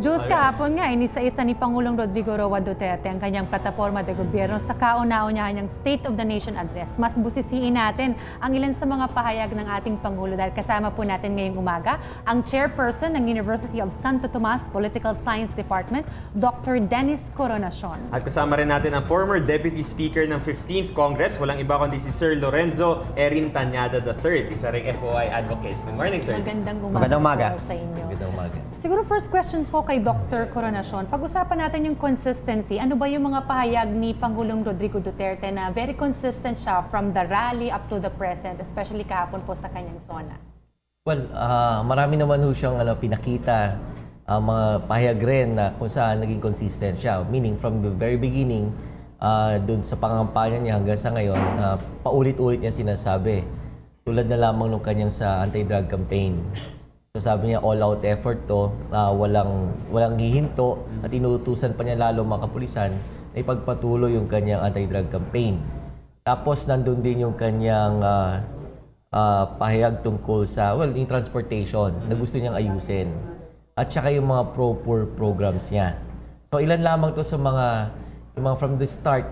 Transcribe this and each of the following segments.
Jules, kahapon nga, inisa-isa ni Pangulong Rodrigo Roa Duterte ang kanyang plataforma de gobyerno sa kauna-unahan niyang State of the Nation Address. Mas busisiin natin ang ilan sa mga pahayag ng ating Pangulo dahil kasama po natin ngayong umaga ang Chairperson ng University of Santo Tomas Political Science Department, Dr. Dennis Coronacion. At kasama rin natin ang former Deputy Speaker ng 15th Congress, walang iba kundi si Sir Lorenzo Erin Tañada III, isa ring FOI advocate. Good morning, sirs. Magandang umaga po sa inyo. Magandang umaga. Siguro first question ko kay Dr. Coronacion, pag-usapan natin yung consistency. Ano ba yung mga pahayag ni Pangulong Rodrigo Duterte na very consistent siya from the rally up to the present, especially kahapon po sa kanyang SONA? Well, marami naman ho siyang pinakita mga pahayag rin na kung saan naging consistent siya. Meaning from the very beginning, dun sa pangampanya niya hanggang sa ngayon, paulit-ulit niya sinasabi. Tulad na lamang nung kanyang sa anti-drug campaign. So sabi niya, all-out effort to, walang hihinto at inuutusan pa niya lalo mga kapulisan na ipagpatuloy yung kanyang anti-drug campaign. Tapos nandun din yung kanyang pahayag tungkol sa, yung transportation na gusto niyang ayusin. At saka yung mga pro-poor programs niya. So ilan lamang to sa yung mga from the start,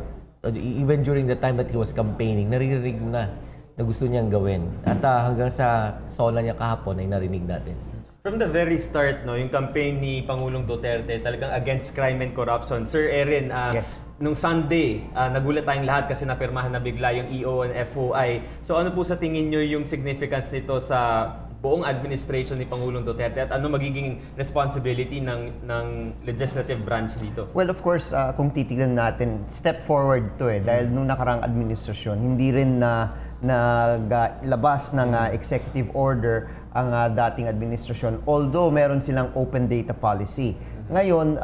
even during the time that he was campaigning, naririnig mo na gusto niyang gawin. At hanggang sa SONA niya kahapon ay narinig natin. From the very start, no, yung campaign ni Pangulong Duterte talagang against crime and corruption. Sir Erin, Yes. nung Sunday, nagulat tayong lahat kasi napirmahan na bigla yung EO and FOI. So ano po sa tingin nyo yung significance nito sa buong administration ni Pangulong Duterte at ano magiging responsibility ng legislative branch dito? Well, of course, kung titignan natin, step forward to dahil nung nakarang administrasyon, hindi rin naglabas ng executive order ang dating administrasyon. Although meron silang open data policy. Ngayon,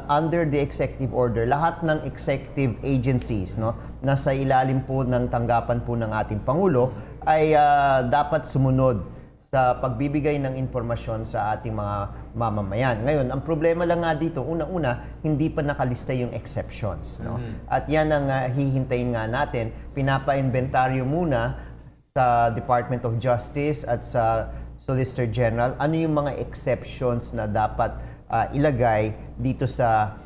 under the executive order, lahat ng executive agencies nasa ilalim po ng tanggapan po ng ating Pangulo ay dapat sumunod sa pagbibigay ng impormasyon sa ating mga mamamayan. Ngayon, ang problema lang nga dito, unang-una, hindi pa nakalista yung exceptions. At yan ang hihintayin nga natin. Pinapa-inventaryo muna sa Department of Justice at sa Solicitor General, ano yung mga exceptions na dapat ilagay dito sa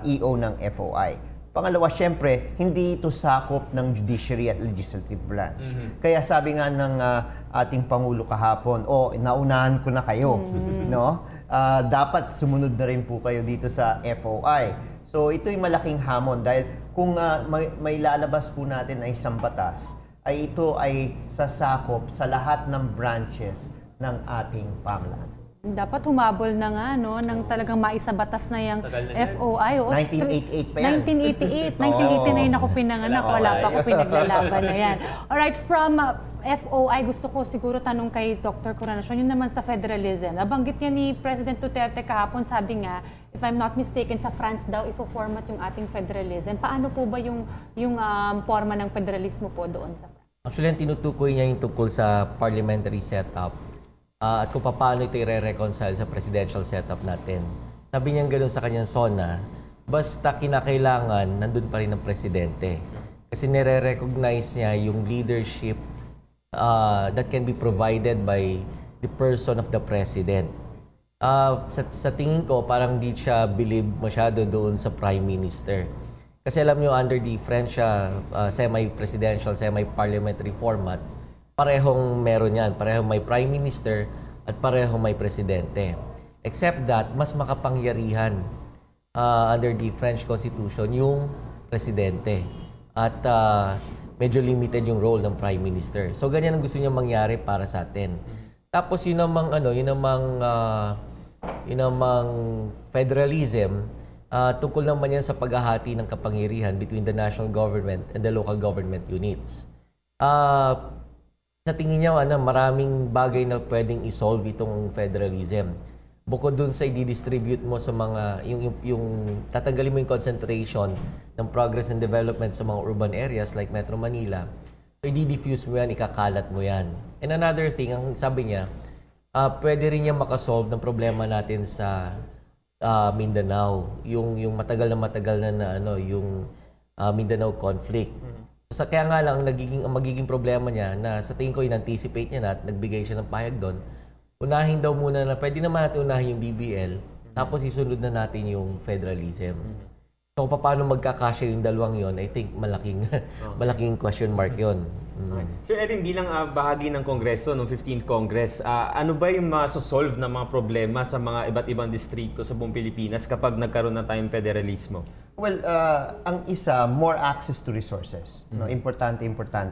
EO ng FOI. Pangalawa, syempre, hindi ito sakop ng judiciary at legislative branch. Kaya sabi nga ng ating Pangulo kahapon, naunahan ko na kayo. Dapat sumunod na rin po kayo dito sa FOI. So ito'y malaking hamon dahil kung may lalabas po natin ay isang batas, ay ito ay sasakop sa lahat ng branches ng ating pamahalaan. Dapat humabol na nga, nang talagang maisabatas na yung FOI. 1988 pa yan. 1989 ako pinanganak, wala pa ako pinaglalaban na yan. Alright, from FOI, gusto ko siguro tanong kay Dr. Coronacion, yun naman sa federalism. Nabanggit niya ni President Duterte kahapon, sabi nga, if I'm not mistaken, sa France daw, ifo-format yung ating federalism. Paano po ba yung forma ng federalismo po doon sa France? Actually, ang tinutukoy niya yung tungkol sa parliamentary setup at kung paano ito i-reconcile sa presidential setup natin. Sabi niya ganoon sa kanyang SONA, basta kinakailangan, nandun pa rin ang presidente. Kasi nire-recognize niya yung leadership that can be provided by the person of the president. Sa tingin ko, parang di siya believe masyado doon sa prime minister. Kasi alam niyo, under the French semi-presidential, semi-parliamentary format, parehong meron yan. Parehong may prime minister at parehong may presidente. Except that, mas makapangyarihan under the French Constitution yung presidente. At medyo limited yung role ng prime minister. So, ganyan ang gusto niya mangyari para sa atin. Tapos, yun namang federalism, tungkol naman yan sa paghahati ng kapangyarihan between the national government and the local government units. Sa tingin niya, maraming bagay na pwedeng isolve itong federalism. Bukod dun sa i-distribute mo sa mga, yung tatanggalin mo yung concentration ng progress and development sa mga urban areas like Metro Manila, so i-diffuse mo yan, ikakalat mo yan. And another thing, ang sabi niya, pwede rin niya makasolve ng problema natin sa Mindanao, yung matagal na yung Mindanao conflict. Kaya nga lang, ang magiging problema niya na sa tingin ko in-anticipate niya na at nagbigay siya ng pahayag doon, unahin daw muna na pwede naman natin unahin yung BBL Tapos isunod na natin yung federalism. So paano magkakasya yung dalawang yon? I think malaking malaking question mark yon. Sir Erin, bilang bahagi ng Kongreso, ng 15th Congress, ano ba yung masosolve na mga problema sa mga iba't ibang distrito sa buong Pilipinas kapag nagkaroon na tayong federalismo? Well, ang isa, more access to resources. No, importante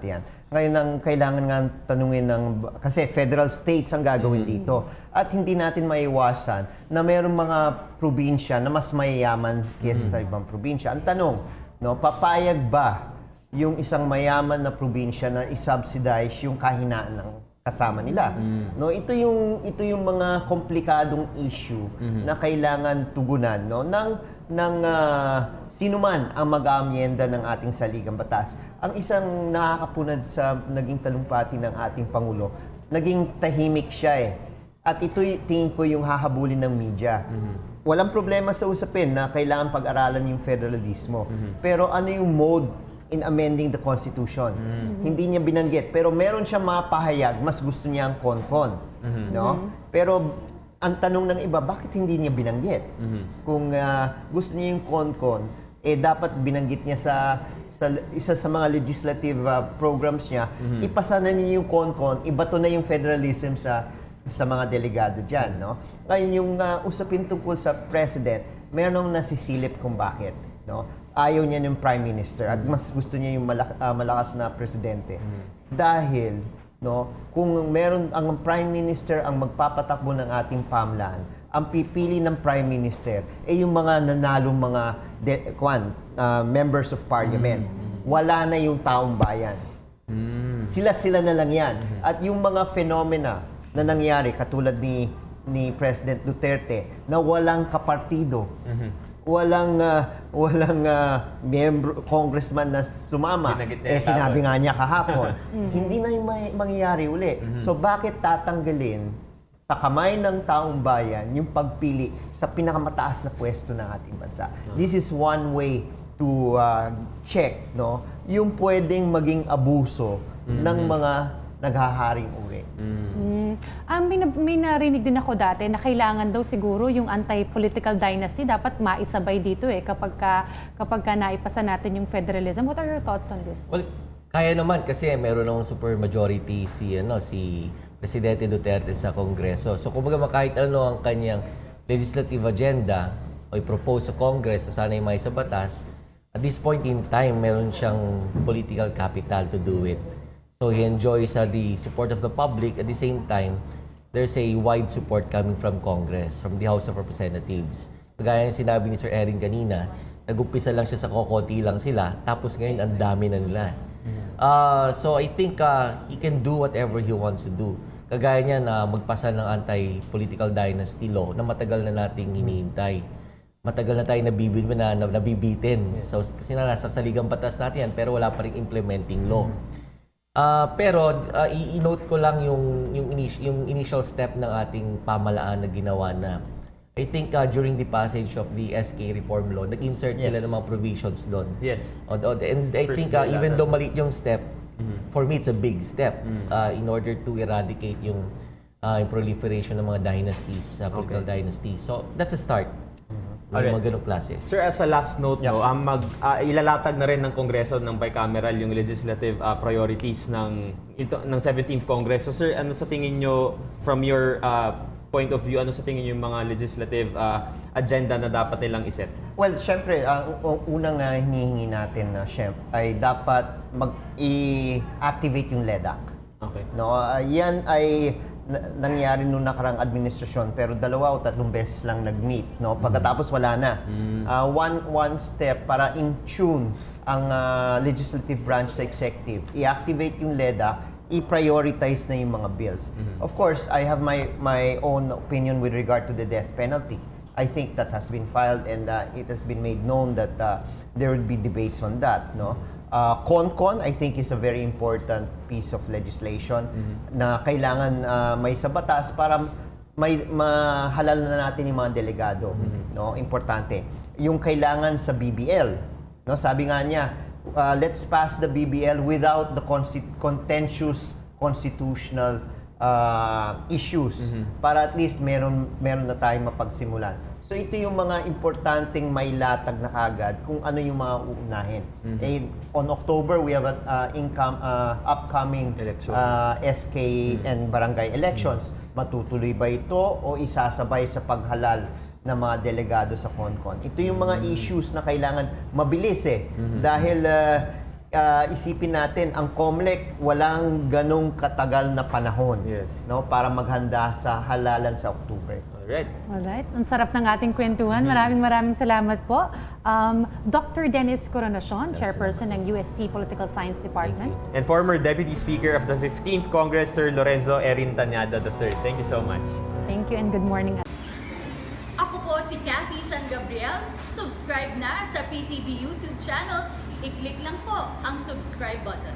yan. Ngayon, ang kailangan nga tanungin kasi federal states ang gagawin dito. At hindi natin maiwasan na mayroong mga probinsya na mas mayayaman kaysa sa ibang probinsya. Ang tanong, no, papayag ba yung isang mayaman na probinsya na i-subsidize yung kahinaan ng kasama nila? No, ito yung mga komplikadong issue na kailangan tugunan, no, ng sino man ang mag-aamyenda ng ating saligang batas. Ang isang nakakapunad sa naging talumpati ng ating Pangulo, naging tahimik siya eh. At ito'y tingin ko yung hahabulin ng media. Walang problema sa usapin na kailangan pag-aralan yung federalismo. Pero ano yung mode in amending the Constitution? Hindi niya binanggit. Pero meron siyang mga pahayag, mas gusto niya ang kon-kon. No? Pero ang tanong ng iba, bakit hindi niya binanggit? Kung gusto niya yung kon-kon, dapat binanggit niya sa isa sa mga legislative programs niya, ipasa na niya yung kon-kon, ibato na yung federalism sa mga delegado dyan. No? Ngayon, yung usapin tungkol sa president, meron nasisilip kung bakit. No? Ayaw niya ng prime minister at mas gusto niya yung malakas na presidente. Dahil, no, kung meron ang prime minister ang magpapatakbo ng ating pamahalaan, ang pipili ng prime minister yung mga nanalong mga members of parliament. Wala na yung taong bayan. Sila na lang yan. At yung mga phenomena na nangyari katulad ni President Duterte na walang kapartido, walang congressman na sumama, sinabi nga niya kahapon, hindi na yung mangyayari uli. So bakit tatanggalin sa kamay ng taong bayan yung pagpili sa pinakamataas na pwesto ng ating bansa? This is one way to check, no, yung pwedeng maging abuso ng mga naghaharing uri. May narinig din ako dati na kailangan daw siguro yung anti-political dynasty dapat maisabay dito kapag ka naipasa natin yung federalism. What are your thoughts on this? Well, kaya naman kasi meron ng super majority si Presidente Duterte sa Kongreso. So kumbaga kahit ano ang kanyang legislative agenda o i-propose sa Congress na sana may sa batas, at this point in time meron siyang political capital to do it. So he enjoys the support of the public. At the same time, there's a wide support coming from Congress, from the House of Representatives. Kagaya ng sinabi ni Sir Erin kanina, nag-umpisa lang siya sa kokonti lang sila, tapos ngayon ang dami na nila. So I think he can do whatever he wants to do. Kagaya niya na magpasa ng anti-political dynasty law na matagal na nating hinihintay. Matagal na tayo nabibitin. So, kasi nasa saligang batas natin yan, pero wala pa rin implementing law. Pero i-note ko lang yung initial step ng ating pamahalaan na ginawa na I think during the passage of the SK reform law, nag-insert sila ng mga provisions doon. Yes. And I think even though maliit yung step, for me it's a big step in order to eradicate yung proliferation ng mga dynasties, political dynasties. So that's a start. Alright. Mga ganong klase. Sir, as a last note, no, ilalatag na rin ng Kongreso ng bicameral yung legislative priorities ng 17th Congress. So sir, ano sa tingin nyo, from your point of view, ano sa tingin nyo yung mga legislative agenda na dapat nilang iset? Well, syempre, ang unang hinihingi natin ay dapat i-activate yung LEDAC. Okay. No, yan ay nangyari nung nakarang administrasyon pero 2 o 3 beses lang nag-meet, no? Pagkatapos wala na. One step para in tune ang legislative branch sa executive. I-activate yung LEDAC, i-prioritize na yung mga bills. Of course, I have my own opinion with regard to the death penalty. I think that has been filed and it has been made known that there will be debates on that, no? CONCON, I think, is a very important piece of legislation na kailangan may sa batas para mahalal na natin yung mga delegado. No? Importante. Yung kailangan sa BBL. No? Sabi nga niya, let's pass the BBL without the contentious constitutional issues para at least meron na tayong mapagsimulan. So ito yung mga importanteng may latag na kagad kung ano yung mga uunahin. On October, we have upcoming Election. SK and barangay elections. Matutuloy ba ito o isasabay sa paghalal ng mga delegado sa CONCON? Ito yung mga issues na kailangan mabilis dahil isipin natin, ang COMELEC walang ganong katagal na panahon Yes. no, para maghanda sa halalan sa October. Alright. Alright, ang sarap ng ating kwentuhan. Maraming salamat po. Dr. Dennis Coronacion, Chairperson ng UST Political Science Department. And former Deputy Speaker of the 15th Congress, Sir Lorenzo Erin Tañada III. Thank you so much. Thank you and good morning. Ako po si Cathy San Gabriel. Subscribe na sa PTV YouTube channel. I-click lang po ang subscribe button.